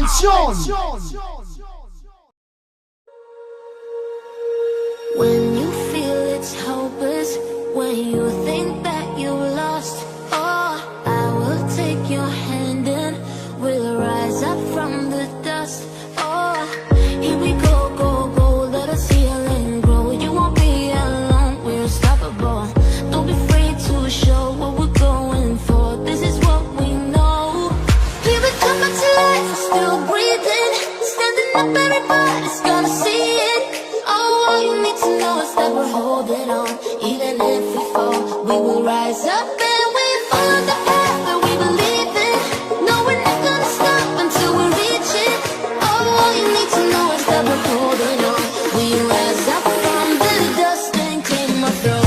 Atención. When you feel it's hopeless, when you think that you lost, oh, I will take your hand and we'll rise up from the dust. Oh, here we go, go, go, let us heal and grow. You won't be alone, we're unstoppable. Don't be afraid to show what we're going for. This is what we know. Here we come back to life, we're still breathing. Standing up, everybody's gonna see it. Oh, all you need to know is that we're holding on. Even if we fall, we will rise up and we follow the path that we believe in. No, we're not gonna stop until we reach it. Oh, all you need to know is that we're holding on. We rise up from the dust and claim our throne.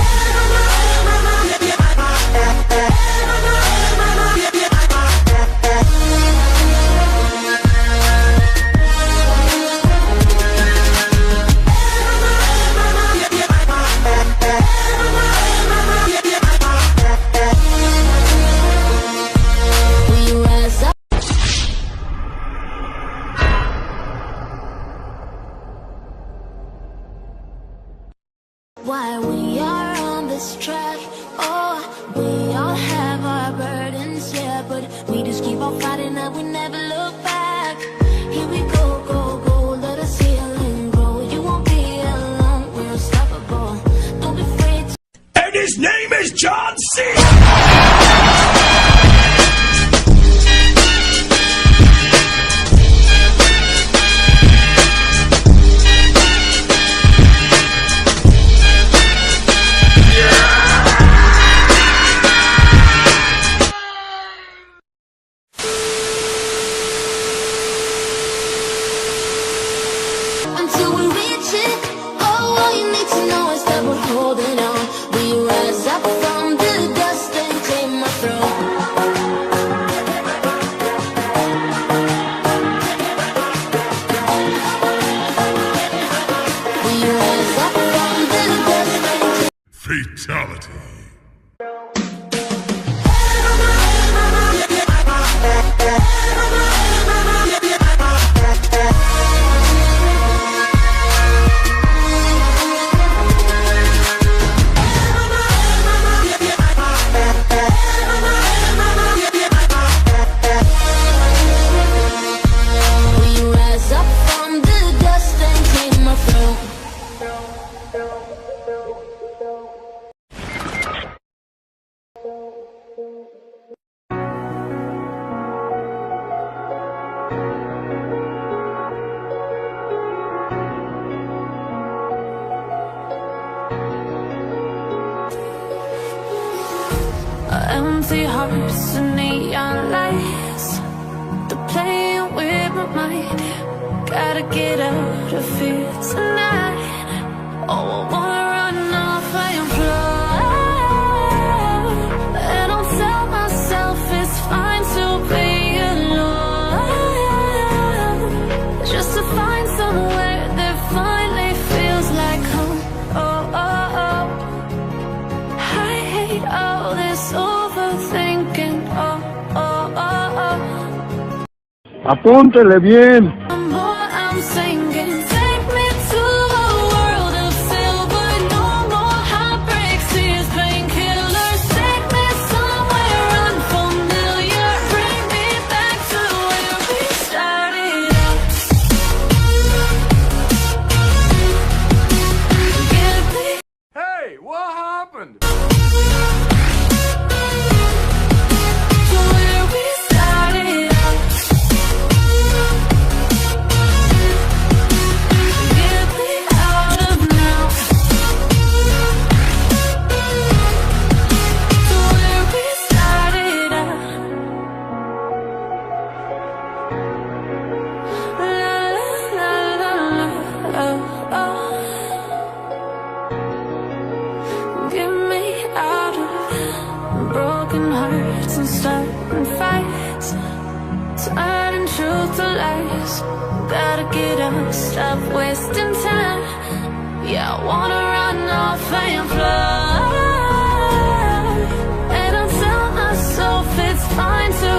Why we are on this track, oh, we all have our burdens, yeah, but we just keep on fighting and we never look back. Here we go, go, go, let us heal and grow. You won't be alone, we're unstoppable. Don't be afraid to. And his name is John C. Until we reach it, oh, all you need to know is that we're holding on. We rise up from the dust and claim our throne. We rise up from the dust and claim. Fatality. Empty hearts and neon lights, they're playing with my mind. Gotta get out of here tonight. Oh, I wanna run off and fly, and I'll tell myself it's fine to be alone, just to find somewhere that finally feels like home. Oh, oh, oh, I hate all this overthinking. Oh, oh, oh, oh. Apúntele bien. I'm singing, take me to a world of silver. No more heartbreaks, tears, painkillers. Take me somewhere unfamiliar. Bring me back to where we started out. Give me. Hey, what happened? To where we started out. Get me out of now. To where we started out. La la la la la. Oh, oh. Get me out of broken hearts and starting fights, turning truth to lies. Gotta get up, stop wasting time. Yeah, I wanna run off and fly, and I'll tell myself it's fine to